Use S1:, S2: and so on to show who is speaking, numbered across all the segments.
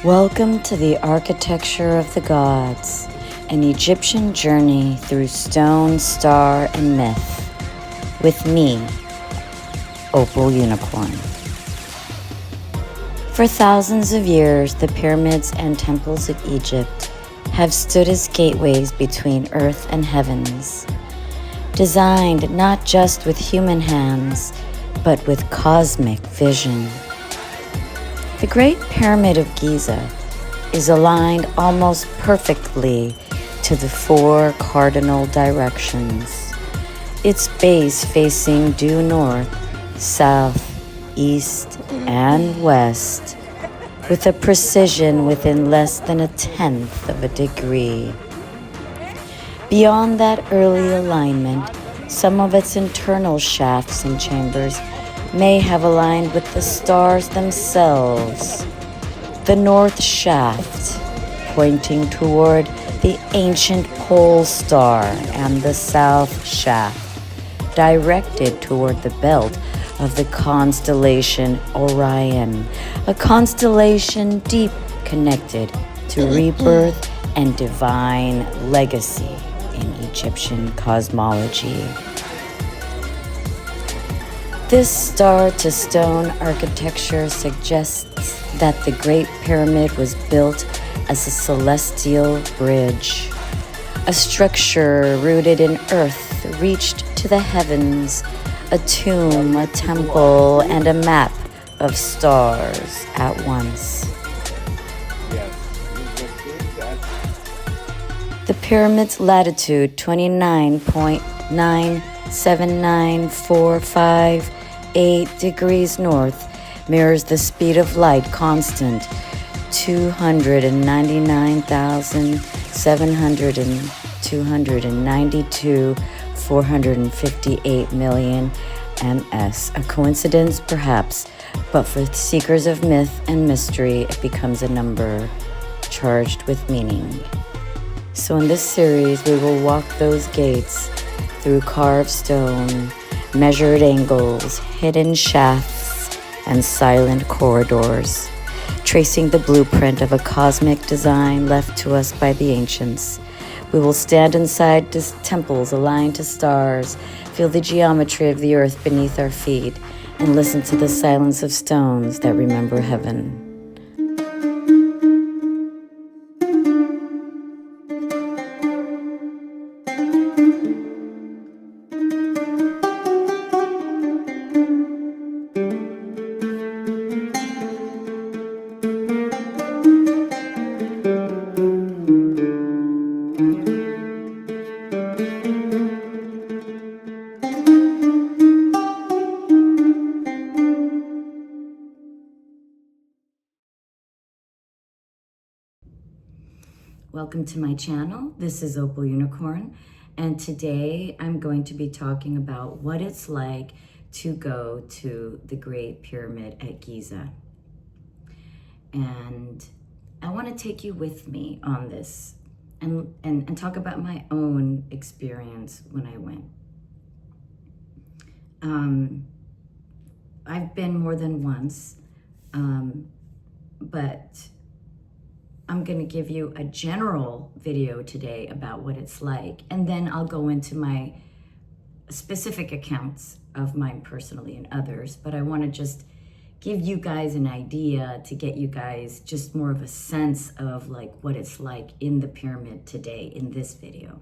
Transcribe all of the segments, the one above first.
S1: Welcome to the Architecture of the Gods, an Egyptian journey through stone, star, and myth. With me, Opal Unicorn. For thousands of years, the pyramids and temples of Egypt have stood as gateways between earth and heavens, designed not just with human hands, but with cosmic vision. The Great Pyramid of Giza is aligned almost perfectly to the four cardinal directions, its base facing due north, south, east, and west, with a precision within less than 1/10 of a degree. Beyond that early alignment, some of its internal shafts and chambers may have aligned with the stars themselves. The north shaft, pointing toward the ancient pole star, and the south shaft, directed toward the belt of the constellation Orion, a constellation deep connected to rebirth and divine legacy in Egyptian cosmology. This star-to-stone architecture suggests that the Great Pyramid was built as a celestial bridge, a structure rooted in earth reached to the heavens, a tomb, a temple, and a map of stars at once. The pyramid's latitude, 29.979458 degrees north, mirrors the speed of light constant, 299,458 million ms. A coincidence, perhaps, but for seekers of myth and mystery, it becomes a number charged with meaning. So in this series, we will walk those gates through carved stone, measured angles, hidden shafts, and silent corridors, tracing the blueprint of a cosmic design left to us by the ancients. We will stand inside temples aligned to stars, feel the geometry of the earth beneath our feet, and listen to the silence of stones that remember heaven. Welcome to my channel. This is Opal Unicorn, and today I'm going to be talking about what it's like to go to the Great Pyramid at Giza. And I want to take you with me on this and talk about my own experience when I went. I've been more than once, but I'm going to give you a general video today about what it's like, and then I'll go into my specific accounts of mine personally and others, but I want to just give you guys an idea to get you guys just more of a sense of like what it's like in the pyramid today in this video.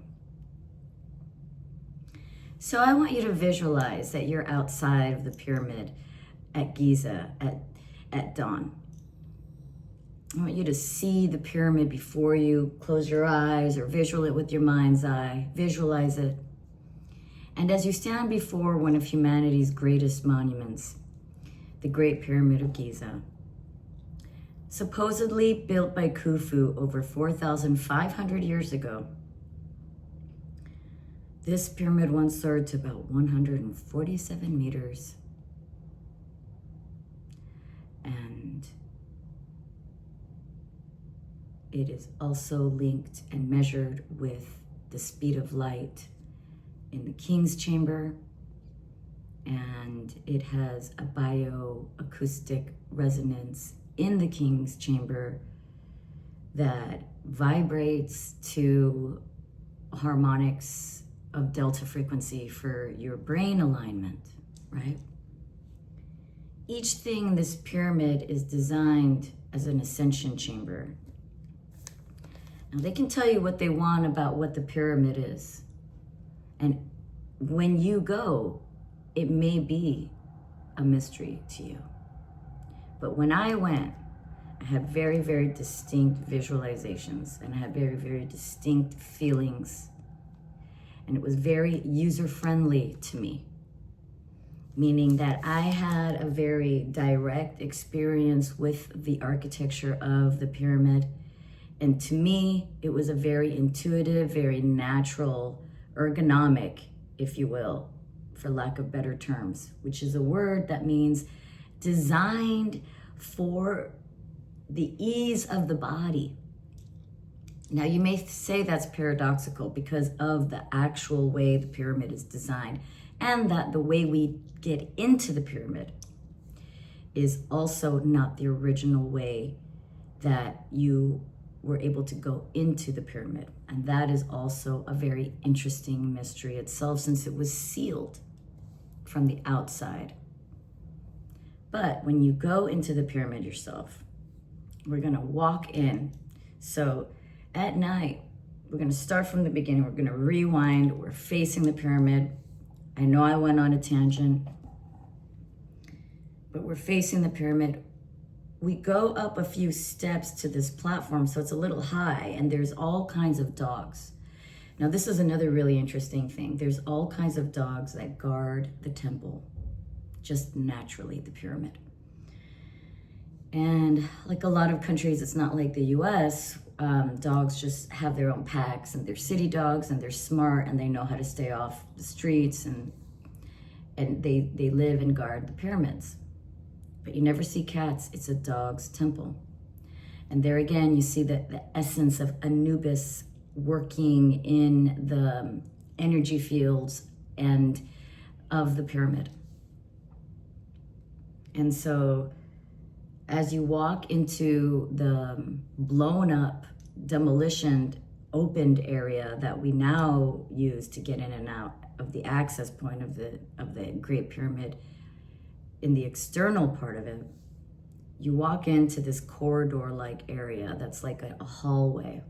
S1: So I want you to visualize that you're outside of the pyramid at Giza at dawn. I want you to see the pyramid before you. Close your eyes or visualize it with your mind's eye. Visualize it. And as you stand before one of humanity's greatest monuments, the Great Pyramid of Giza, supposedly built by Khufu over 4,500 years ago, this pyramid once soared to about 147 meters. And it is also linked and measured with the speed of light in the King's Chamber, and it has a bioacoustic resonance in the King's Chamber that vibrates to harmonics of delta frequency for your brain alignment, right? Each thing in this pyramid is designed as an ascension chamber. Now, they can tell you what they want about what the pyramid is. And when you go, it may be a mystery to you. But when I went, I had very, very distinct visualizations, and I had very, very distinct feelings. And it was very user-friendly to me, meaning that I had a very direct experience with the architecture of the pyramid. And to me, it was a very intuitive, very natural, ergonomic, if you will, for lack of better terms, which is a word that means designed for the ease of the body. Now, you may say that's paradoxical because of the actual way the pyramid is designed, and that the way we get into the pyramid is also not the original way that you were able to go into the pyramid. And that is also a very interesting mystery itself, since it was sealed from the outside. But when you go into the pyramid yourself, we're gonna walk in. So at night, we're gonna start from the beginning. We're gonna rewind. We're facing the pyramid. I know I went on a tangent, but we're facing the pyramid. We go up a few steps to this platform, so it's a little high, and there's all kinds of dogs. Now, this is another really interesting thing. There's all kinds of dogs that guard the temple, just naturally, the pyramid. And like a lot of countries, it's not like the US, dogs just have their own packs, and they're city dogs, and they're smart, and they know how to stay off the streets, and they live and guard the pyramids. But you never see cats. It's a dog's temple. And there again, you see the essence of Anubis working in the energy fields and of the pyramid. And so as you walk into the blown up, demolitioned, opened area that we now use to get in and out of the access point of the Great Pyramid, in the external part of it, you walk into this corridor-like area that's like a hallway.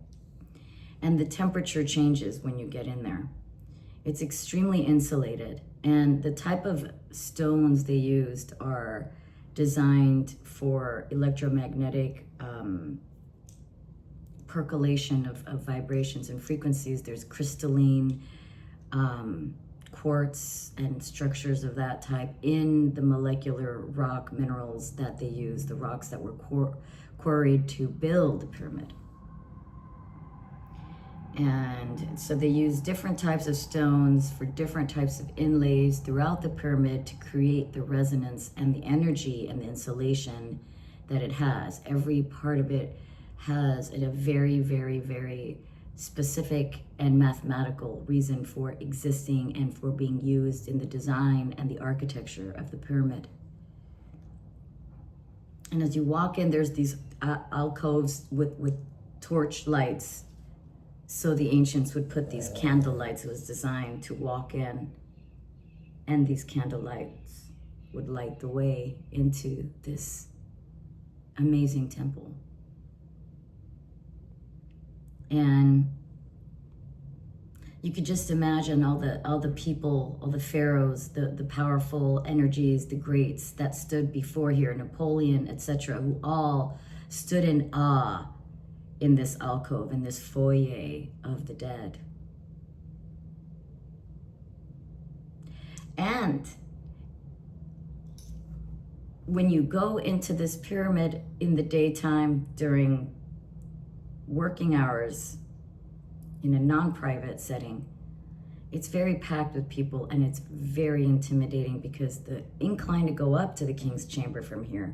S1: And the temperature changes when you get in there. It's extremely insulated. And the type of stones they used are designed for electromagnetic percolation of vibrations and frequencies. There's crystalline quartz and structures of that type in the molecular rock minerals that they use, the rocks that were quarried to build the pyramid. And so they use different types of stones for different types of inlays throughout the pyramid to create the resonance and the energy and the insulation that it has. Every part of it has a very, very, very specific and mathematical reason for existing and for being used in the design and the architecture of the pyramid. And as you walk in, there's these alcoves with torch lights. So the ancients would put these candle lights. It was designed to walk in, and these candle lights would light the way into this amazing temple. And you could just imagine all the people, all the pharaohs, the powerful energies, the greats that stood before here, Napoleon, etc., who all stood in awe in this alcove, in this foyer of the dead. And when you go into this pyramid in the daytime during working hours in a non-private setting, it's very packed with people, and it's very intimidating because the incline to go up to the king's chamber from here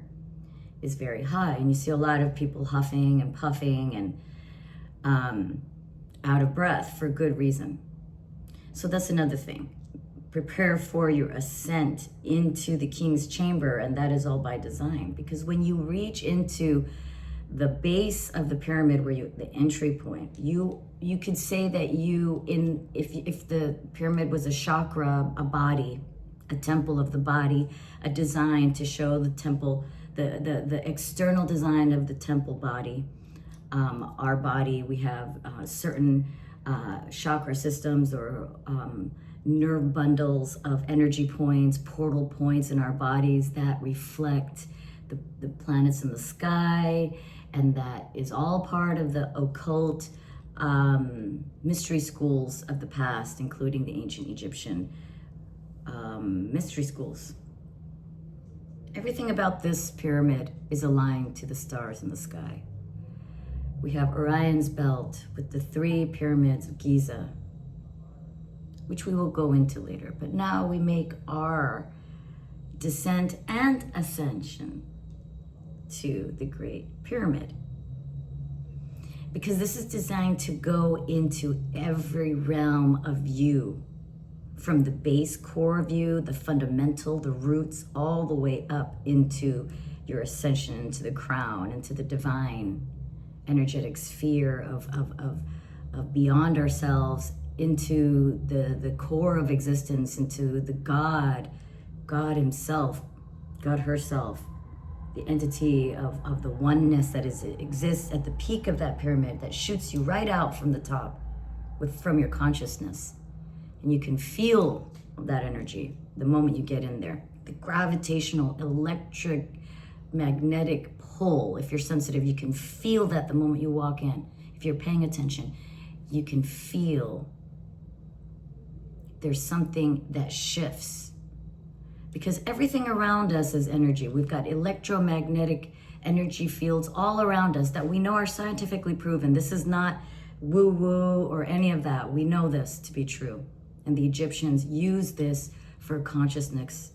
S1: is very high, and you see a lot of people huffing and puffing and out of breath for good reason. So that's another thing. Prepare for your ascent into the king's chamber, and that is all by design, because when you reach into the base of the pyramid, where the entry point, you could say that if the pyramid was a chakra, a body, a temple of the body, a design to show the temple, the external design of the temple body. Our body, we have certain chakra systems or nerve bundles of energy points, portal points in our bodies that reflect the planets in the sky, and that is all part of the occult mystery schools of the past, including the ancient Egyptian mystery schools. Everything about this pyramid is aligned to the stars in the sky. We have Orion's belt with the 3 pyramids of Giza, which we will go into later. But now we make our descent and ascension to the Great Pyramid, because this is designed to go into every realm of you, from the base core of you, the fundamental, the roots, all the way up into your ascension, into the crown, into the divine energetic sphere of beyond ourselves, into the core of existence, into the God himself, God herself, the entity of the oneness that exists at the peak of that pyramid, that shoots you right out from the top from your consciousness. And you can feel that energy the moment you get in there. The gravitational, electric, magnetic pull. If you're sensitive, you can feel that the moment you walk in. If you're paying attention, you can feel there's something that shifts. Because everything around us is energy. We've got electromagnetic energy fields all around us that we know are scientifically proven. This is not woo-woo or any of that. We know this to be true. And the Egyptians used this for consciousness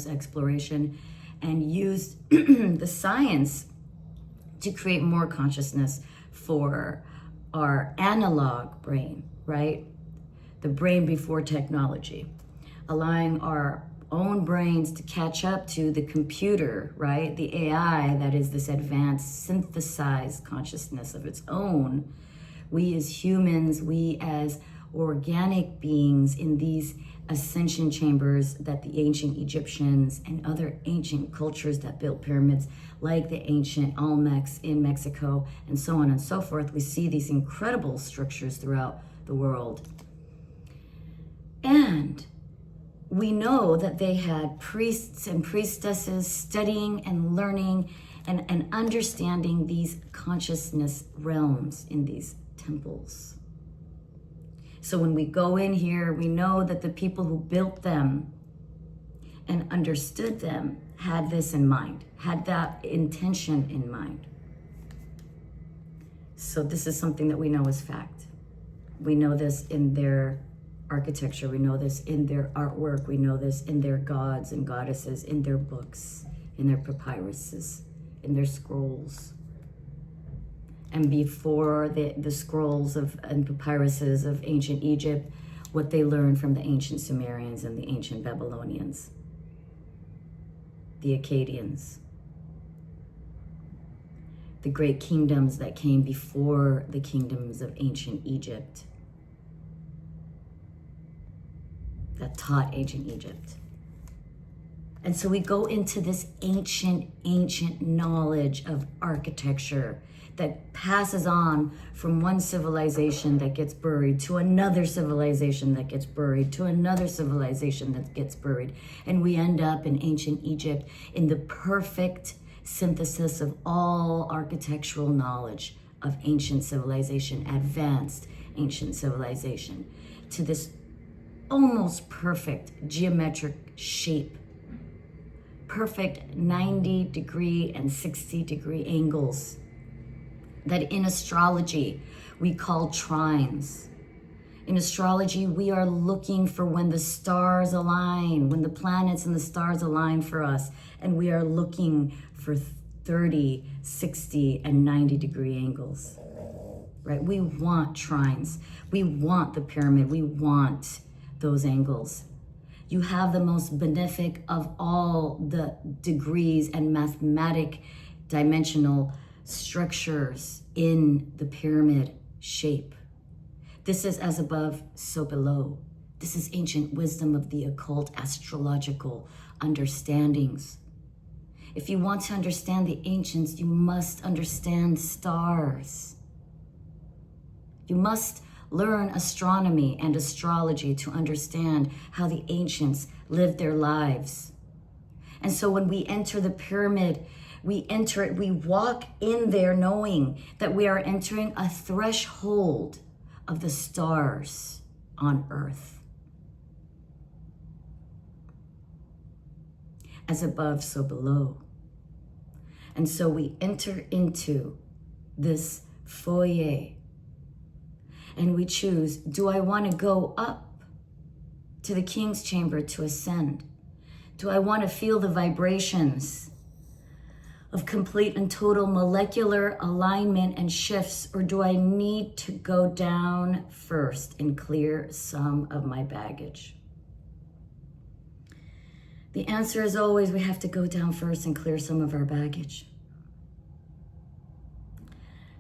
S1: exploration, and used the science to create more consciousness for our analog brain, right? The brain before technology, allowing our own brains to catch up to the computer, right? The AI that is this advanced synthesized consciousness of its own. We as humans, we as organic beings in these ascension chambers that the ancient Egyptians and other ancient cultures that built pyramids, like the ancient Olmecs in Mexico and so on and so forth, we see these incredible structures throughout the world. And we know that they had priests and priestesses studying and learning and understanding these consciousness realms in these temples. So when we go in here, we know that the people who built them and understood them had this in mind, had that intention in mind. So this is something that we know is fact. We know this in their architecture. We know this in their artwork. We know this in their gods and goddesses, in their books, in their papyruses, in their scrolls. And before the scrolls and papyruses of ancient Egypt, what they learned from the ancient Sumerians and the ancient Babylonians, the Akkadians, the great kingdoms that came before the kingdoms of ancient Egypt, that taught ancient Egypt. And so we go into this ancient knowledge of architecture that passes on from one civilization that gets buried to another civilization that gets buried to another civilization that gets buried. And we end up in ancient Egypt in the perfect synthesis of all architectural knowledge of ancient civilization, advanced ancient civilization, to this almost perfect geometric shape, perfect 90-degree and 60-degree angles that in astrology we call trines. In astrology, we are looking for when the stars align, when the planets and the stars align for us, and we are looking for 30, 60, and 90-degree angles, right? We want trines. We want the pyramid. We want those angles. You have the most benefic of all the degrees and mathematic dimensional structures in the pyramid shape. This is as above, so below. This is ancient wisdom of the occult astrological understandings. If you want to understand the ancients, you must understand stars. You must learn astronomy and astrology to understand how the ancients lived their lives. And so when we enter the pyramid, we enter it, we walk in there knowing that we are entering a threshold of the stars on Earth. As above, so below. And so we enter into this foyer and we choose, do I want to go up to the king's chamber to ascend? Do I want to feel the vibrations of complete and total molecular alignment and shifts, or do I need to go down first and clear some of my baggage? The answer is always we have to go down first and clear some of our baggage.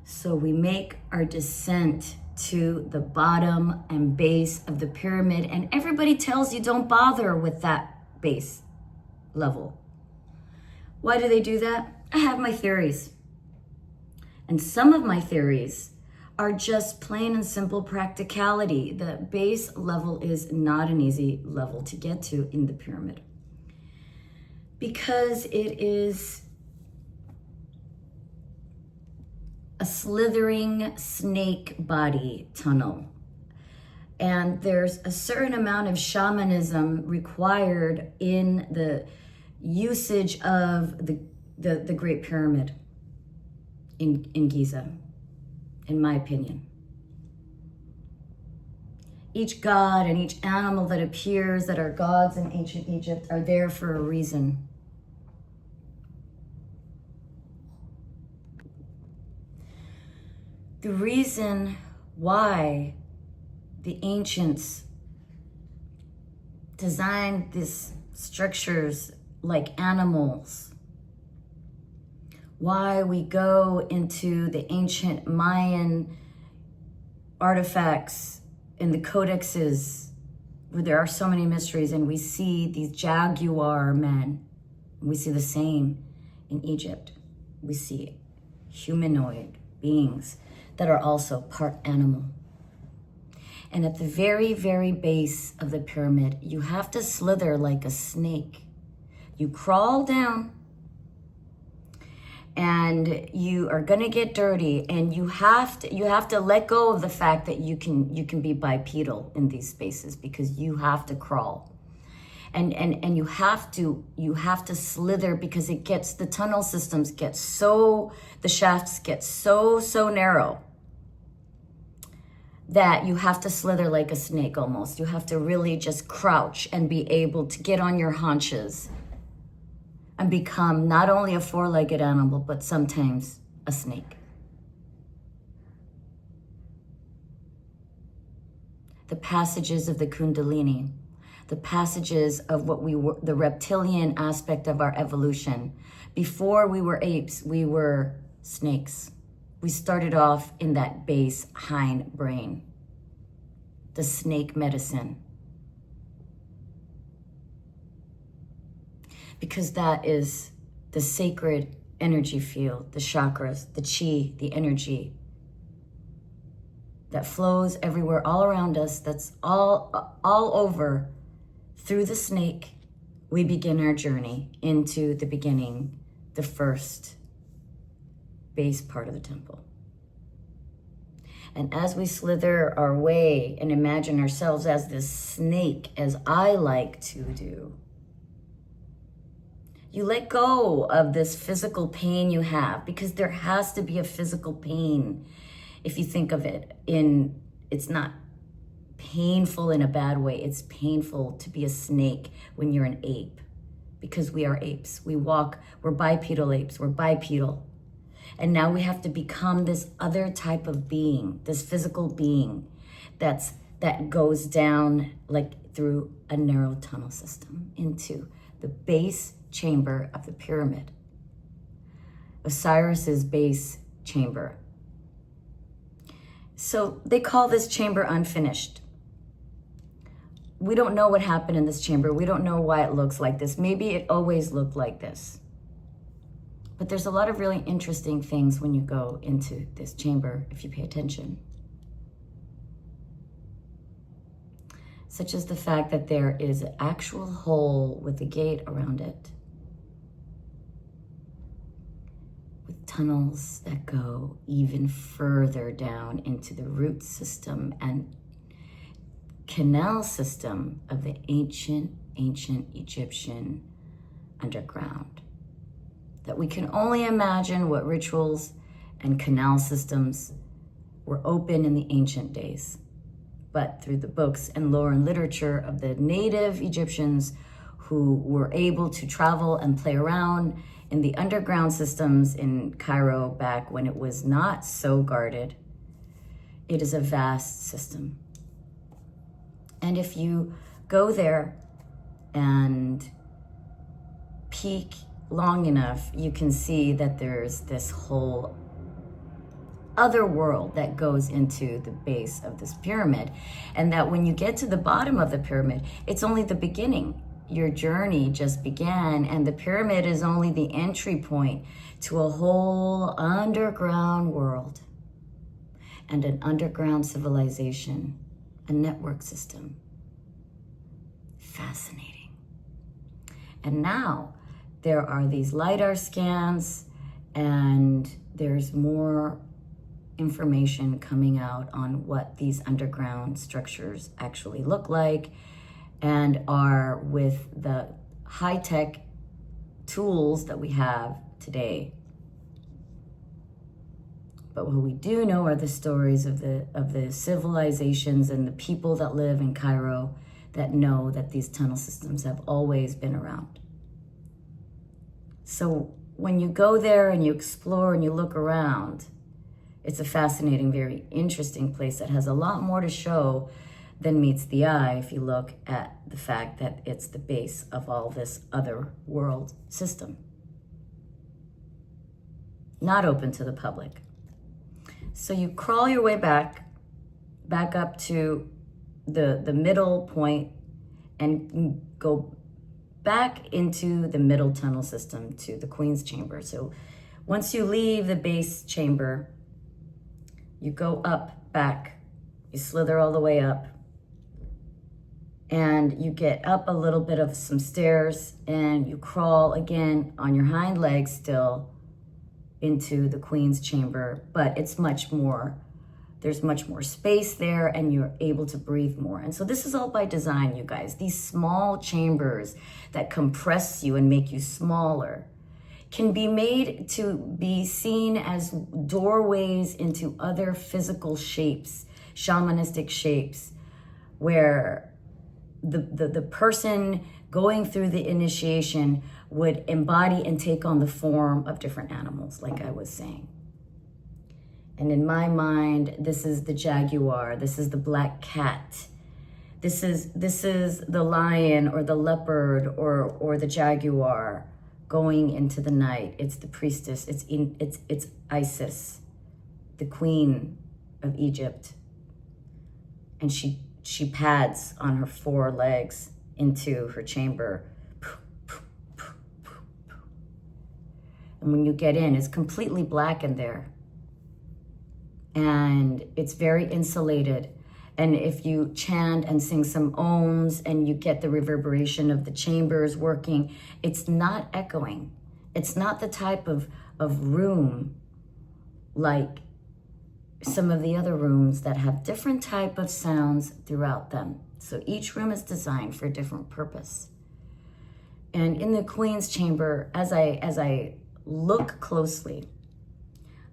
S1: So we make our descent to the bottom and base of the pyramid, and everybody tells you don't bother with that base level. Why do they do that? I have my theories. And some of my theories are just plain and simple practicality. The base level is not an easy level to get to in the pyramid, because it is a slithering snake body tunnel. And there's a certain amount of shamanism required in the usage of the Great Pyramid in Giza, in my opinion. Each god and each animal that appears that are gods in ancient Egypt are there for a reason. The reason why the ancients designed these structures like animals, why we go into the ancient Mayan artifacts and the codexes where there are so many mysteries, and we see these jaguar men. We see the same in Egypt. We see humanoid beings that are also part animal. And at the very, very base of the pyramid, you have to slither like a snake. You crawl down and you are gonna get dirty, and you have to let go of the fact that you can be bipedal in these spaces, because you have to crawl. And you have to slither, because the tunnel systems get so, the shafts get so narrow that you have to slither like a snake almost. You have to really just crouch and be able to get on your haunches and become not only a four-legged animal, but sometimes a snake. The passages of the Kundalini, the passages of what we were, the reptilian aspect of our evolution. Before we were apes, we were snakes. We started off in that base hind brain, the snake medicine. Because that is the sacred energy field, the chakras, the chi, the energy that flows everywhere, all around us, that's all over. Through the snake, we begin our journey into the beginning, the first base part of the temple. And as we slither our way and imagine ourselves as this snake, as I like to do, you let go of this physical pain you have, because there has to be a physical pain. If you think of it it's not painful in a bad way. It's painful to be a snake when you're an ape, because we are apes. We walk, we're bipedal apes, we're bipedal. And now we have to become this other type of being, this physical being that goes down like through a narrow tunnel system into the base chamber of the pyramid. Osiris's base chamber. So they call this chamber unfinished. We don't know what happened in this chamber. We don't know why it looks like this. Maybe it always looked like this. But there's a lot of really interesting things when you go into this chamber, if you pay attention. Such as the fact that there is an actual hole with a gate around it, with tunnels that go even further down into the root system and canal system of the ancient Egyptian underground. That we can only imagine what rituals and canal systems were open in the ancient days. But through the books and lore and literature of the native Egyptians who were able to travel and play around in the underground systems in Cairo back when it was not so guarded, it is a vast system. And if you go there and peek long enough, you can see that there's this whole other world that goes into the base of this pyramid, and that when you get to the bottom of the pyramid, it's only the beginning. Your journey just began, and the pyramid is only the entry point to a whole underground world and an underground civilization, a network system. Fascinating. And now there are these LiDAR scans, and there's more information coming out on what these underground structures actually look like and are with the high-tech tools that we have today. But what we do know are the stories of the civilizations and the people that live in Cairo that know that these tunnel systems have always been around. So when you go there and you explore and you look around, it's a fascinating, very interesting place that has a lot more to show than meets the eye if you look at the fact that it's the base of all this other world system. Not open to the public. So you crawl your way back up to the middle point and go back into the middle tunnel system to the Queen's Chamber. So once you leave the base chamber, you go up, back, you slither all the way up, and you get up a little bit of some stairs, and you crawl again on your hind legs still into the Queen's Chamber, but it's much more, there's much more space there, and you're able to breathe more. And so this is all by design, you guys. These small chambers that compress you and make you smaller can be made to be seen as doorways into other physical shapes, shamanistic shapes, where the person going through the initiation would embody and take on the form of different animals, like I was saying. And in my mind, this is the jaguar, this is the black cat, this is the lion or the leopard or the jaguar going into the night. It's the priestess, it's Isis, the queen of Egypt. And she pads on her 4 legs into her chamber. And when you get in, it's completely black in there. And it's very insulated. And if you chant and sing some ohms and you get the reverberation of the chambers working, it's not echoing. It's not the type of room like some of the other rooms that have different type of sounds throughout them. So each room is designed for a different purpose. And in the Queen's Chamber, as I look closely,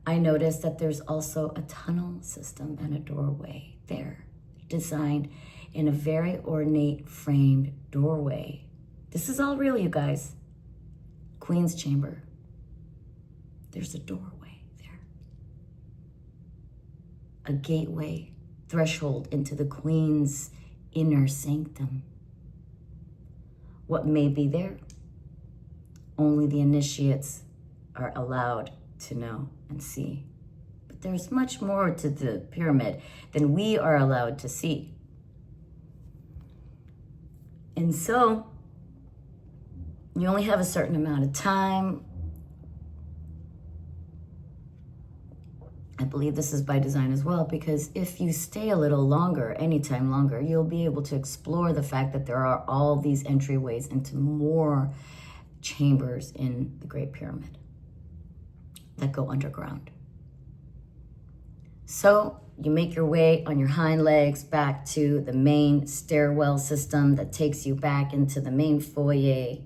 S1: I notice that there's also a tunnel system and a doorway there, designed in a very ornate framed doorway. This is all real, you guys. Queen's Chamber. There's a doorway there. A gateway, threshold into the Queen's inner sanctum. What may be there? Only the initiates are allowed to know and see. But there's much more to the pyramid than we are allowed to see. And so, you only have a certain amount of time. I believe this is by design as well, because if you stay a little longer, anytime longer, you'll be able to explore the fact that there are all these entryways into more chambers in the Great Pyramid that go underground. So you make your way on your hind legs back to the main stairwell system that takes you back into the main foyer.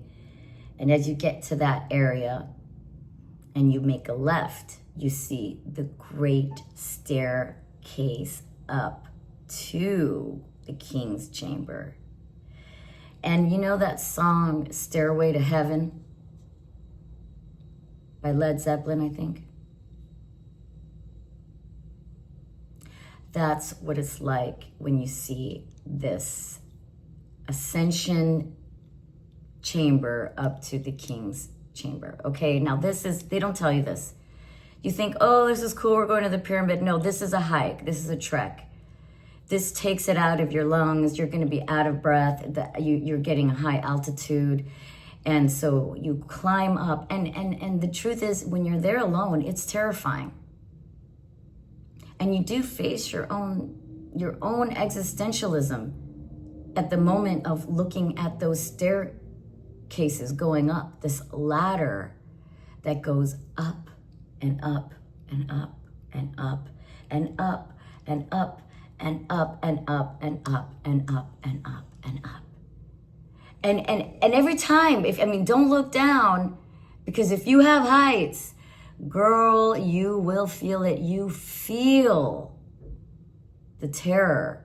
S1: And as you get to that area and you make a left, you see the great staircase up to the King's Chamber. And you know that song, Stairway to Heaven, by Led Zeppelin, I think? That's what it's like when you see this ascension chamber up to the King's Chamber. Okay, now this is, they don't tell you this. You think, oh, this is cool, we're going to the pyramid. No, this is a hike, this is a trek. This takes it out of your lungs, you're gonna be out of breath, you're getting a high altitude. And so you climb up, and the truth is, when you're there alone, it's terrifying. And you do face your own existentialism at the moment of looking at those staircases going up, this ladder that goes up and up and up and up and up and up and up and up and up and up and up and up. And every time, don't look down, because if you have heights, girl, you will feel it. You feel the terror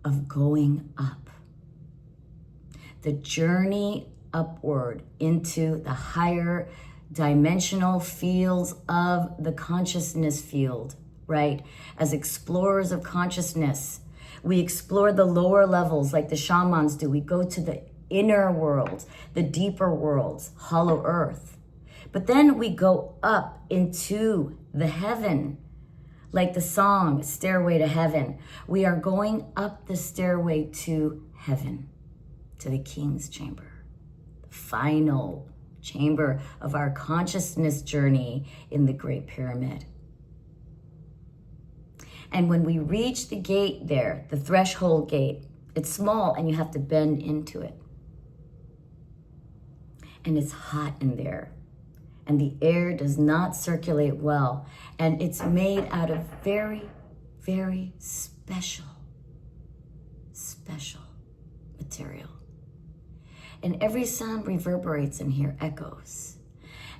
S1: of going up. The journey upward into the higher dimensional fields of the consciousness field, right? As explorers of consciousness, we explore the lower levels like the shamans do. We go to the inner worlds, the deeper worlds, hollow earth. But then we go up into the heaven, like the song, Stairway to Heaven. We are going up the stairway to heaven, to the King's Chamber, the final chamber of our consciousness journey in the Great Pyramid. And when we reach the gate there, the threshold gate, it's small and you have to bend into it. And it's hot in there. And the air does not circulate well. And it's made out of very, very special material. And every sound reverberates in here, echoes.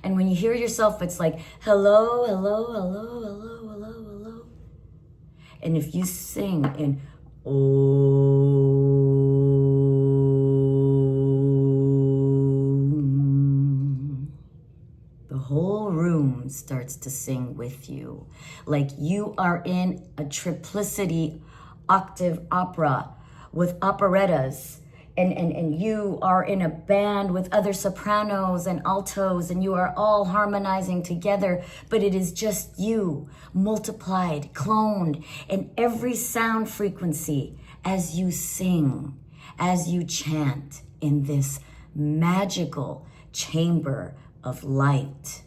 S1: And when you hear yourself, it's like, hello, hello, hello, hello, hello, hello. And if you sing in, the whole room starts to sing with you. Like you are in a triplicity octave opera with operettas. And you are in a band with other sopranos and altos, and you are all harmonizing together, but it is just you, multiplied, cloned, in every sound frequency as you sing, as you chant in this magical chamber of light.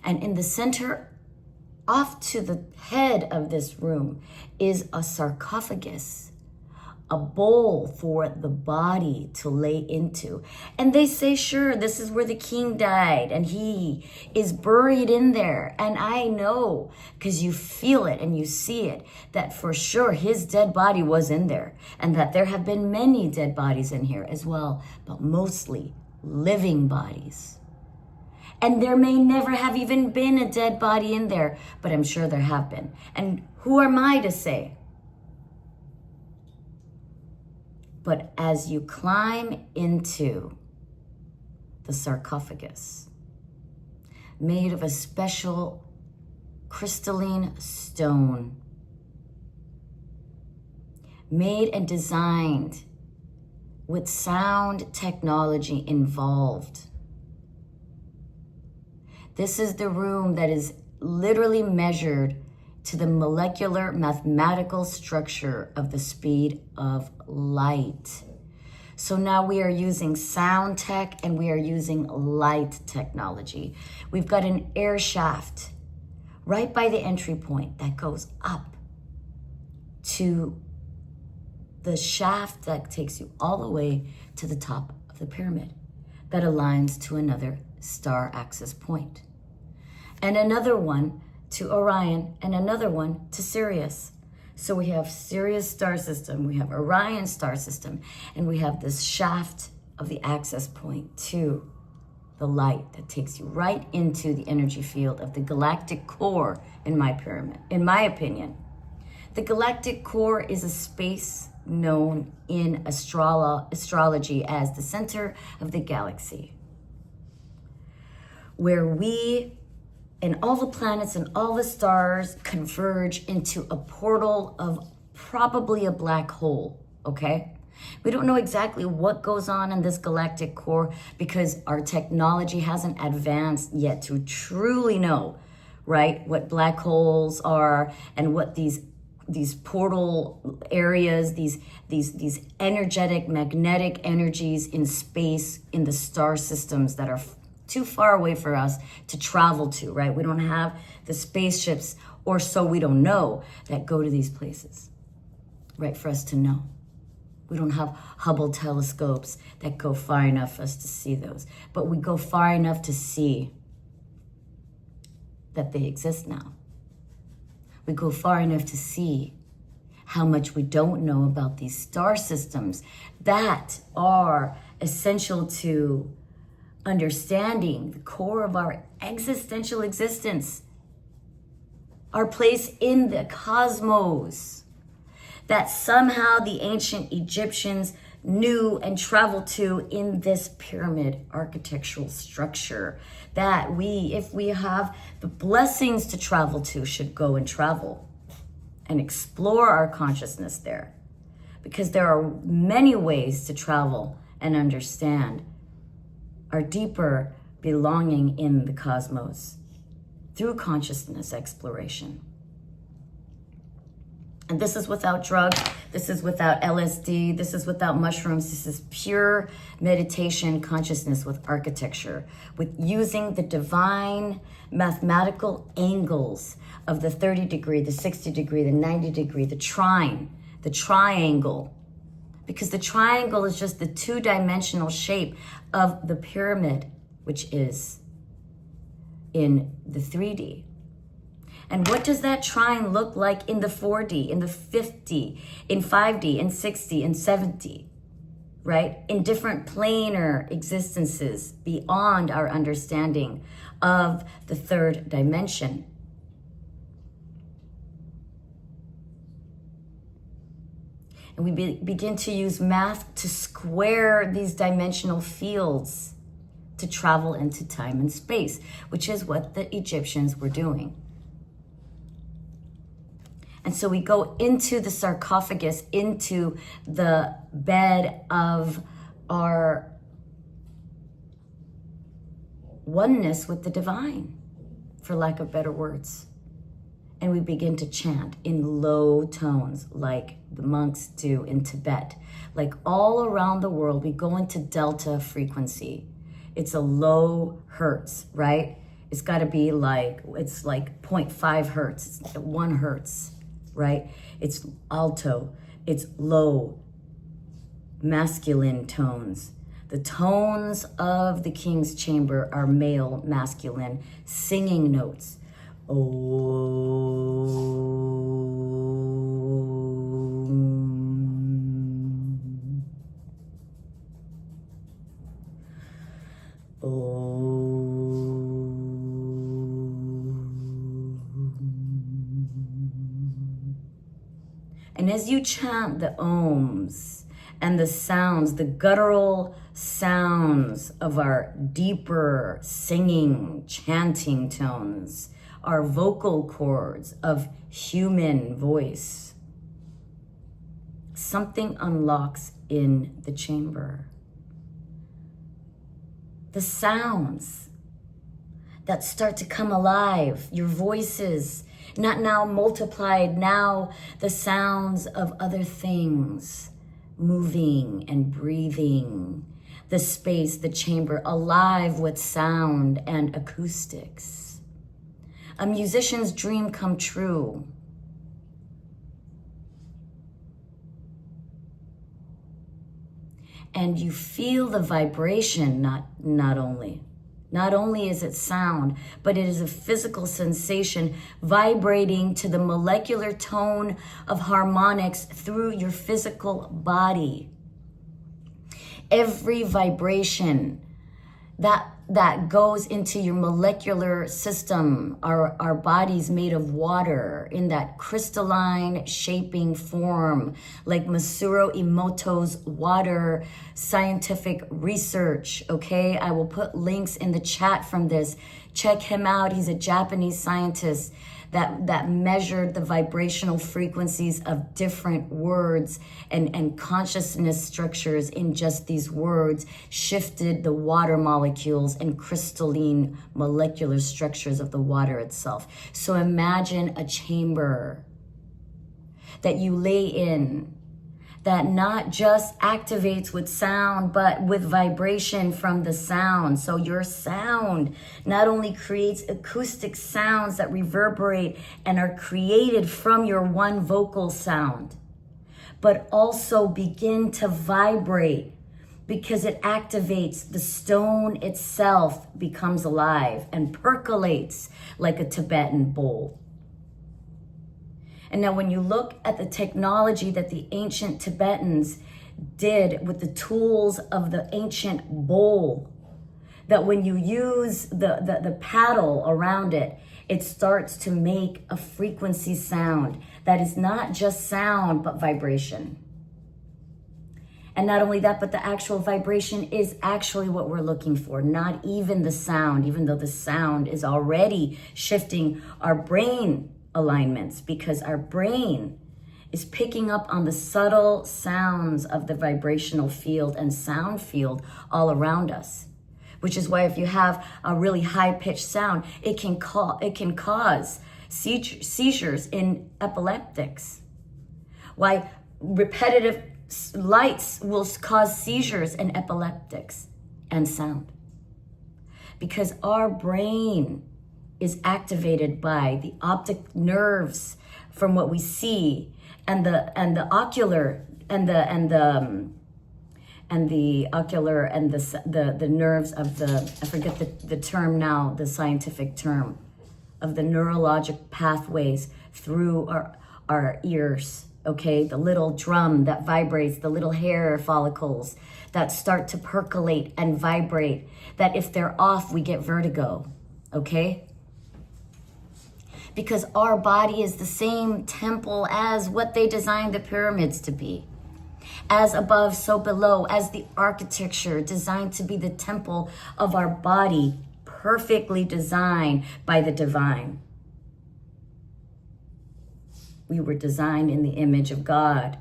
S1: And in the center, off to the head of this room, is a sarcophagus, a bowl for the body to lay into. And they say, sure, this is where the king died and he is buried in there. And I know, because you feel it and you see it, that for sure his dead body was in there, and that there have been many dead bodies in here as well, but mostly living bodies. And there may never have even been a dead body in there, but I'm sure there have been. And who am I to say? But as you climb into the sarcophagus, made of a special crystalline stone, made and designed with sound technology involved, This is the room that is literally measured to the molecular mathematical structure of the speed of light. So now we are using sound tech and we are using light technology. We've got an air shaft right by the entry point that goes up to the shaft that takes you all the way to the top of the pyramid that aligns to another star axis point. And another one to Orion and another one to Sirius. So we have Sirius star system, we have Orion star system, and we have this shaft of the access point to the light that takes you right into the energy field of the galactic core in my pyramid, in my opinion. The galactic core is a space known in astrology as the center of the galaxy, where we and all the planets and all the stars converge into a portal of probably a black hole, okay? We don't know exactly what goes on in this galactic core because our technology hasn't advanced yet to truly know, right, what black holes are and what these portal areas, these energetic, magnetic energies in space, in the star systems that are too far away for us to travel to, right? We don't have the spaceships, or so we don't know, that go to these places, right, for us to know. We don't have Hubble telescopes that go far enough for us to see those, but we go far enough to see that they exist now. We go far enough to see how much we don't know about these star systems that are essential to understanding the core of our existential existence, our place in the cosmos, that somehow the ancient Egyptians knew and traveled to in this pyramid architectural structure, that we, if we have the blessings to travel to, should go and travel and explore our consciousness there, because there are many ways to travel and understand our deeper belonging in the cosmos through consciousness exploration. And this is without drugs, this is without LSD, this is without mushrooms, this is pure meditation consciousness with architecture, with using the divine mathematical angles of the 30 degree, the 60 degree, the 90 degree, the trine, the triangle. Because the triangle is just the two-dimensional shape of the pyramid, which is in the 3D. And what does that trine look like in the 4D, in the 50, in 5D, in 60, in 70, right? In different planar existences beyond our understanding of the third dimension. And we begin to use math to square these dimensional fields to travel into time and space, which is what the Egyptians were doing. And so we go into the sarcophagus, into the bed of our oneness with the divine, for lack of better words. And we begin to chant in low tones like the monks do in Tibet. Like all around the world, we go into delta frequency. It's a low hertz, right? It's got to be like, it's like 0.5 hertz, it's 1 hertz, right? It's alto, it's low, masculine tones. The tones of the king's chamber are male, masculine, singing notes. And as you chant the ohms and the sounds, the guttural sounds of our deeper singing, chanting tones, our vocal cords of human voice, something unlocks in the chamber. The sounds that start to come alive. Your voices, not now multiplied, now the sounds of other things moving and breathing. The space, the chamber, alive with sound and acoustics. A musician's dream come true. And you feel the vibration, not only is it sound, but it is a physical sensation vibrating to the molecular tone of harmonics through your physical body. Every vibration that goes into your molecular system, our body's made of water in that crystalline shaping form, like Masaru Emoto's water scientific research, okay? I will put links in the chat from this. Check him out. He's a Japanese scientist that measured the vibrational frequencies of different words and consciousness structures in just these words, shifted the water molecules and crystalline molecular structures of the water itself. So imagine a chamber that you lay in, that not just activates with sound, but with vibration from the sound. So your sound not only creates acoustic sounds that reverberate and are created from your one vocal sound, but also begin to vibrate because it activates the stone itself, becomes alive and percolates like a Tibetan bowl. And now when you look at the technology that the ancient Tibetans did with the tools of the ancient bowl, that when you use the paddle around it, it starts to make a frequency sound that is not just sound, but vibration. And not only that, but the actual vibration is actually what we're looking for, not even the sound, even though the sound is already shifting our brain alignments, because our brain is picking up on the subtle sounds of the vibrational field and sound field all around us, which is why if you have a really high-pitched sound, it can cause seizures in epileptics. Why repetitive lights will cause seizures in epileptics and sound, because our brain is activated by the optic nerves from what we see, and the ocular and the nerves of the, I forget the term now, the scientific term, of the neurologic pathways through our ears, okay? The little drum that vibrates, the little hair follicles that start to percolate and vibrate, that if they're off, we get vertigo, okay? Because our body is the same temple as what they designed the pyramids to be. As above, so below, as the architecture designed to be the temple of our body, perfectly designed by the divine. We were designed in the image of God.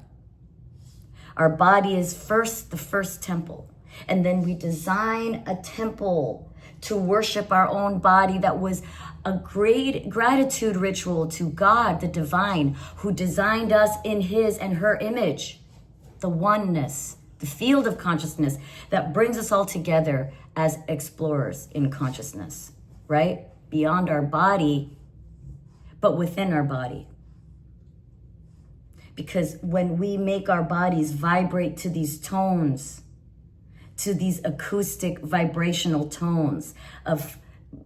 S1: Our body is the first temple. And then we design a temple to worship our own body that was a great gratitude ritual to God, the divine, who designed us in his and her image, the oneness, the field of consciousness that brings us all together as explorers in consciousness, right? Beyond our body, but within our body. Because when we make our bodies vibrate to these tones, to these acoustic vibrational tones of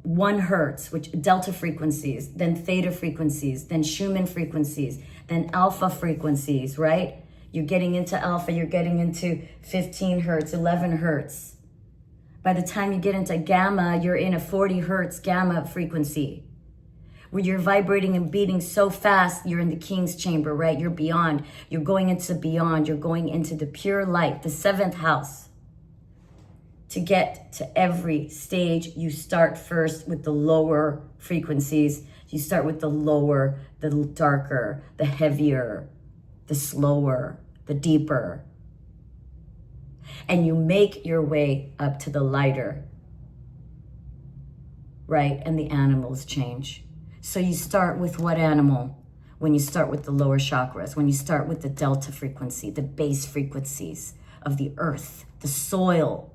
S1: 1 hertz, which delta frequencies, then theta frequencies, then Schumann frequencies, then alpha frequencies, right? You're getting into alpha, you're getting into 15 hertz, 11 hertz. By the time you get into gamma, you're in a 40 hertz gamma frequency, where you're vibrating and beating so fast, you're in the king's chamber, right? You're beyond, you're going into beyond, you're going into the pure light, the 7th house. To get to every stage, you start first with the lower frequencies. You start with the lower, the darker, the heavier, the slower, the deeper. And you make your way up to the lighter. right? And the animals change. So you start with what animal? When you start with the lower chakras, when you start with the delta frequency, the base frequencies of the earth, the soil,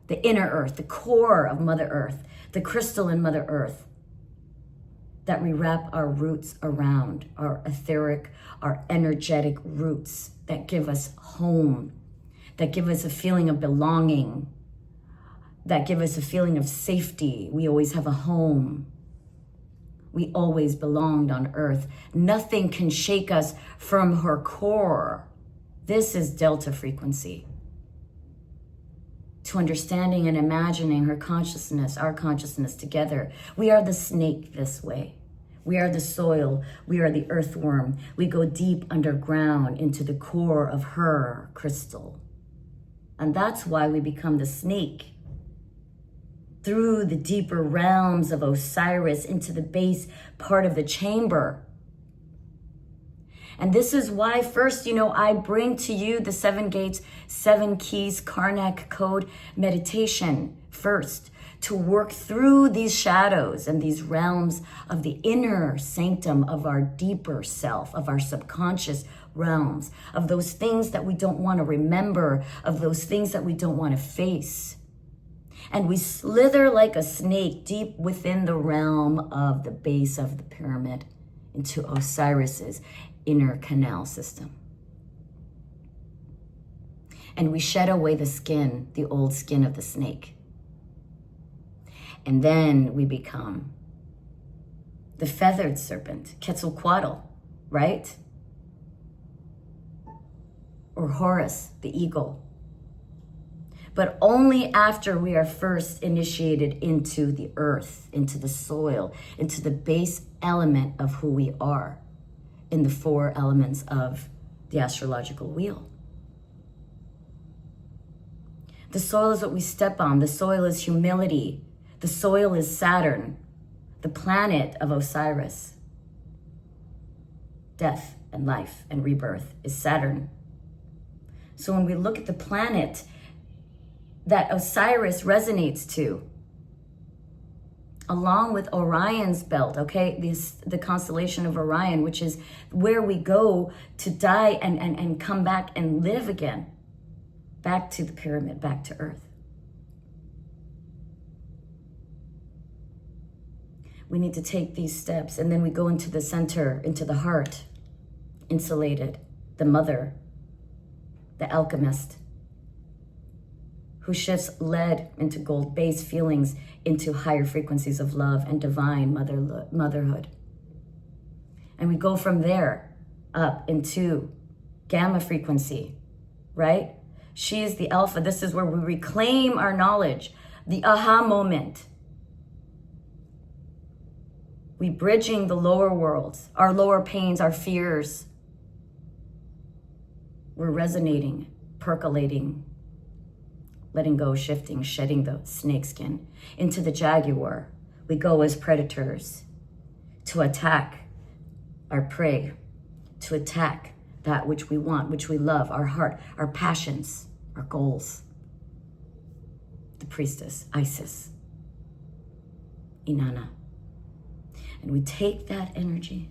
S1: the inner earth, the core of Mother Earth, the crystal in Mother Earth that we wrap our roots around, our etheric, our energetic roots that give us home, that give us a feeling of belonging, that give us a feeling of safety. We always have a home. We always belonged on Earth. Nothing can shake us from her core. This is delta frequency. To understanding and imagining her consciousness, our consciousness together. We are the snake this way. We are the soil. We are the earthworm. We go deep underground into the core of her crystal. And that's why we become the snake. Through the deeper realms of Osiris into the base part of the chamber. And this is why first, I bring to you the 7 gates, 7 keys, Karnak code meditation first to work through these shadows and these realms of the inner sanctum of our deeper self, of our subconscious realms, of those things that we don't want to remember, of those things that we don't want to face. And we slither like a snake deep within the realm of the base of the pyramid into Osiris's inner canal system. And we shed away the skin, the old skin of the snake. And then we become the feathered serpent, Quetzalcoatl, right? Or Horus, the eagle. But only after we are first initiated into the earth, into the soil, into the base element of who we are in the 4 elements of the astrological wheel. The soil is what we step on. The soil is humility. The soil is Saturn, the planet of Osiris. Death and life and rebirth is Saturn. So when we look at the planet that Osiris resonates to, along with Orion's belt, okay, the constellation of Orion, which is where we go to die and come back and live again, back to the pyramid, back to Earth. We need to take these steps, and then we go into the center, into the heart, insulated, the mother, the alchemist, who shifts lead into gold base feelings into higher frequencies of love and divine motherhood. And we go from there up into gamma frequency, right? She is the alpha. This is where we reclaim our knowledge, the aha moment. We bridging the lower worlds, our lower pains, our fears. We're resonating, percolating, letting go, shifting, shedding the snakeskin into the jaguar. We go as predators to attack our prey, to attack that which we want, which we love, our heart, our passions, our goals. The priestess, Isis, Inanna. And we take that energy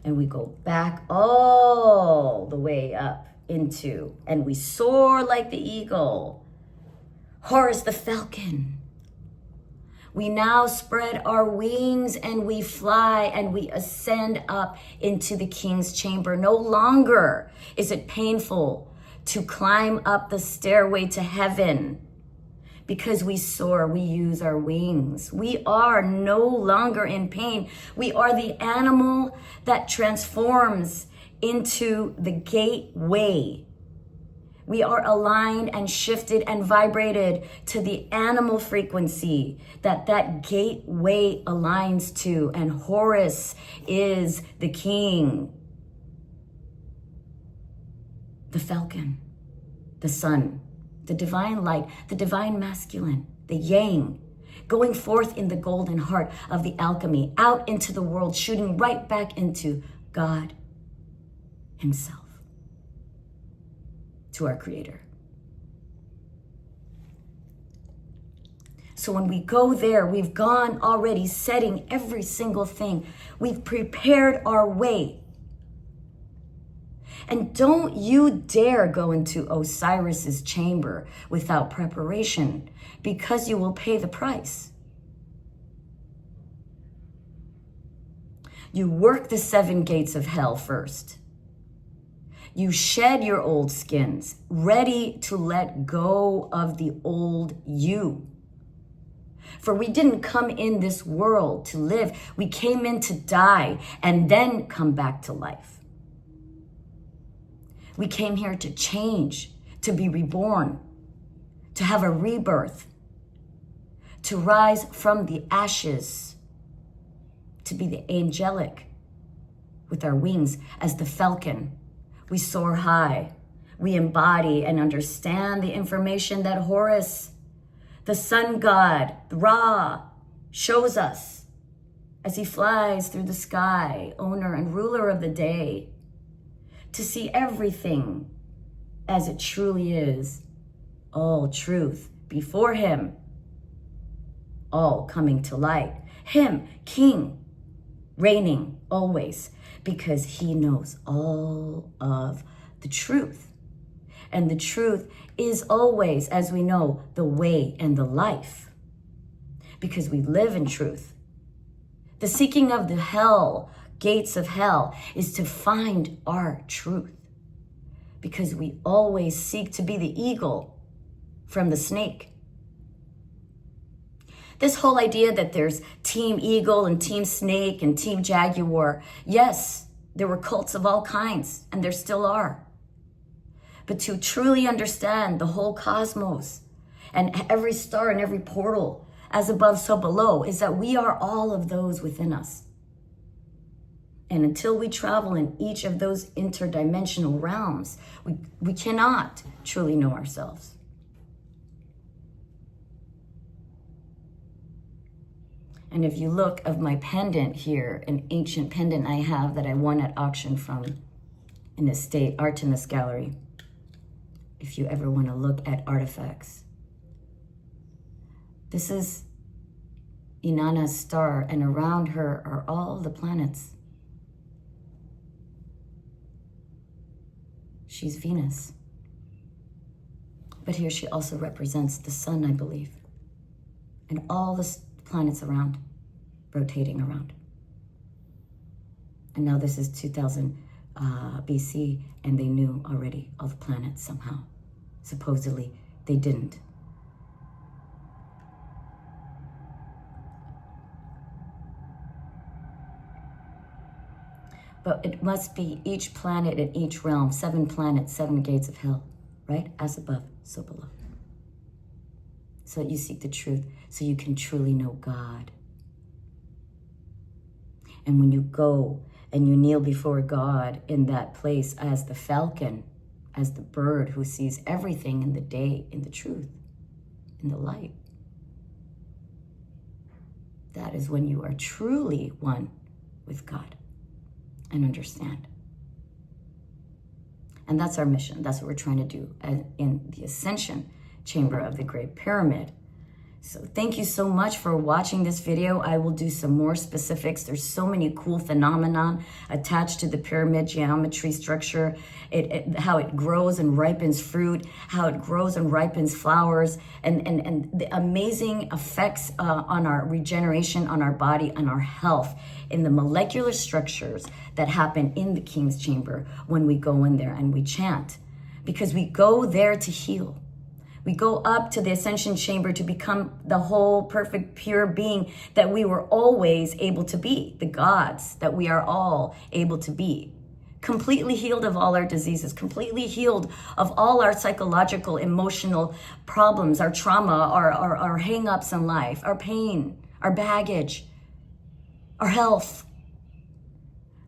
S1: and we go back all the way up into, and we soar like the eagle, Horus the falcon. We now spread our wings and we fly and we ascend up into the king's chamber. No longer is it painful to climb up the stairway to heaven because we soar, we use our wings. We are no longer in pain. We are the animal that transforms into the gateway. We are aligned and shifted and vibrated to the animal frequency that gateway aligns to. And Horus is the king, the falcon, the sun, the divine light, the divine masculine, the yang, going forth in the golden heart of the alchemy, out into the world, shooting right back into God himself, to our creator. So when we go there, we've gone already setting every single thing. We've prepared our way. And don't you dare go into Osiris's chamber without preparation, because you will pay the price. You work the 7 gates of hell first. You shed your old skins, ready to let go of the old you. For we didn't come in this world to live. We came in to die and then come back to life. We came here to change, to be reborn, to have a rebirth, to rise from the ashes, to be the angelic with our wings as the falcon. We soar high. We embody and understand the information that Horus, the sun god, Ra, shows us as he flies through the sky, owner and ruler of the day, to see everything as it truly is, all truth before him, all coming to light. Him, king, reigning always, because he knows all of the truth. And the truth is always, as we know, the way and the life, because we live in truth. The seeking of the hell, gates of hell, is to find our truth, because we always seek to be the eagle from the snake. This whole idea that there's team eagle and team snake and team jaguar, yes, there were cults of all kinds, and there still are. But to truly understand the whole cosmos and every star and every portal, as above, so below, is that we are all of those within us. And until we travel in each of those interdimensional realms, we cannot truly know ourselves. And if you look of my pendant here, an ancient pendant I have that I won at auction from an estate Artemis gallery, if you ever want to look at artifacts. This is Inanna's star, and around her are all the planets. She's Venus. But here she also represents the sun, I believe, and all the planets around, rotating around. And now this is 2000 BC, and they knew already all the planets somehow. Supposedly, they didn't. But it must be each planet in each realm, 7 planets, 7 gates of hell, right? As above, so below. So that you seek the truth, so you can truly know God. And when you go and you kneel before God in that place as the falcon, as the bird who sees everything in the day, in the truth, in the light, that is when you are truly one with God and understand. And that's our mission. That's what we're trying to do in the ascension chamber of the Great Pyramid. So thank you so much for watching this video. I will do some more specifics. There's so many cool phenomenon attached to the pyramid geometry structure, how it grows and ripens fruit, how it grows and ripens flowers, and the amazing effects on our regeneration, on our body, on our health, in the molecular structures that happen in the King's Chamber when we go in there and we chant. Because we go there to heal. We go up to the ascension chamber to become the whole perfect pure being that we were always able to be, the gods that we are all able to be. Completely healed of all our diseases, completely healed of all our psychological, emotional problems, our trauma, our hang-ups in life, our pain, our baggage, our health.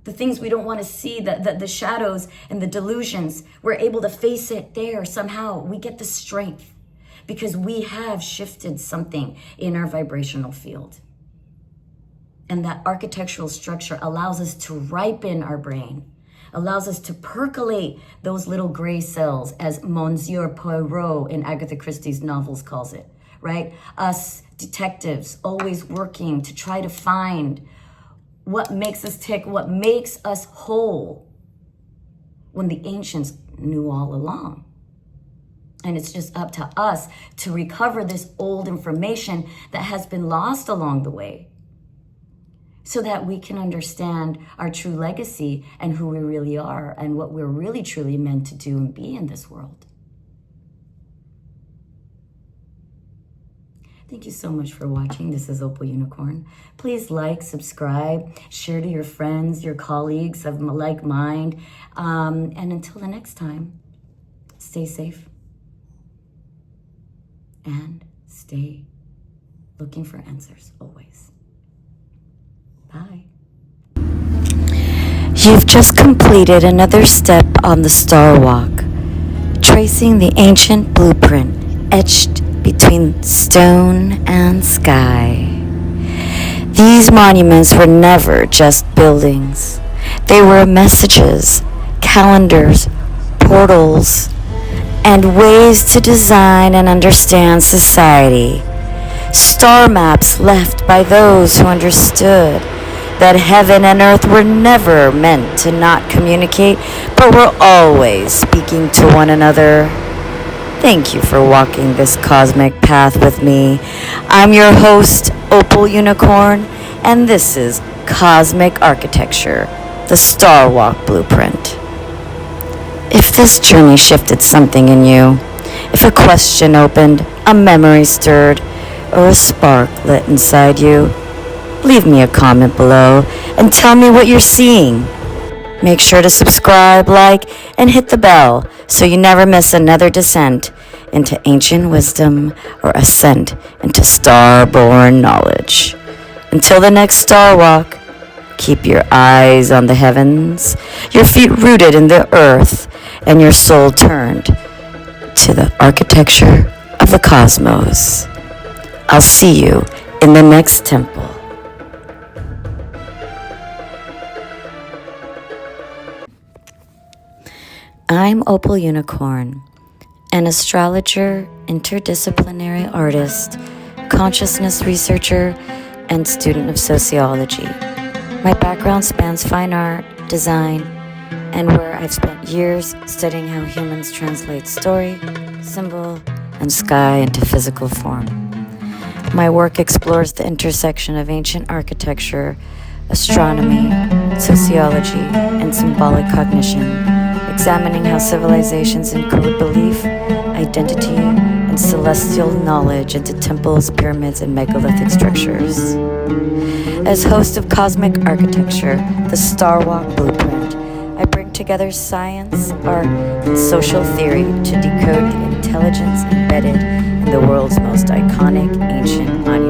S1: The things we don't want to see, the shadows and the delusions, we're able to face it there somehow. We get the strength because we have shifted something in our vibrational field. And that architectural structure allows us to ripen our brain, allows us to percolate those little gray cells, as Monsieur Poirot in Agatha Christie's novels calls it, right? Us detectives always working to try to find what makes us tick, what makes us whole, when the ancients knew all along. And it's just up to us to recover this old information that has been lost along the way, so that we can understand our true legacy and who we really are and what we're really truly meant to do and be in this world. Thank you so much for watching. This is Opal Unicorn. Please like, subscribe, share to your friends, your colleagues of like mind. And until the next time, stay safe and stay looking for answers always. Bye. You've just completed another step on the Starwalk, tracing the ancient blueprint etched between stone and sky. These monuments were never just buildings. They were messages, calendars, portals, and ways to design and understand society. Star maps left by those who understood that heaven and earth were never meant to not communicate, but were always speaking to one another. Thank you for walking this cosmic path with me. I'm your host, Opal Unicorn, and this is Cosmic Architecture, the Starwalk Blueprint. If this journey shifted something in you, if a question opened, a memory stirred, or a spark lit inside you, leave me a comment below and tell me what you're seeing. Make sure to subscribe, like, and hit the bell so you never miss another descent into ancient wisdom or ascent into star-born knowledge. Until the next Star Walk, keep your eyes on the heavens, your feet rooted in the earth, and your soul turned to the architecture of the cosmos. I'll see you in the next temple. I'm Opal Unicorn, an astrologer, interdisciplinary artist, consciousness researcher, and student of sociology. My background spans fine art, design, and where I've spent years studying how humans translate story, symbol, and sky into physical form. My work explores the intersection of ancient architecture, astronomy, sociology, and symbolic cognition, examining how civilizations encode belief, identity, and celestial knowledge into temples, pyramids, and megalithic structures. As host of Cosmic Architecture, the Starwalk Blueprint, I bring together science, art, and social theory to decode the intelligence embedded in the world's most iconic ancient monuments.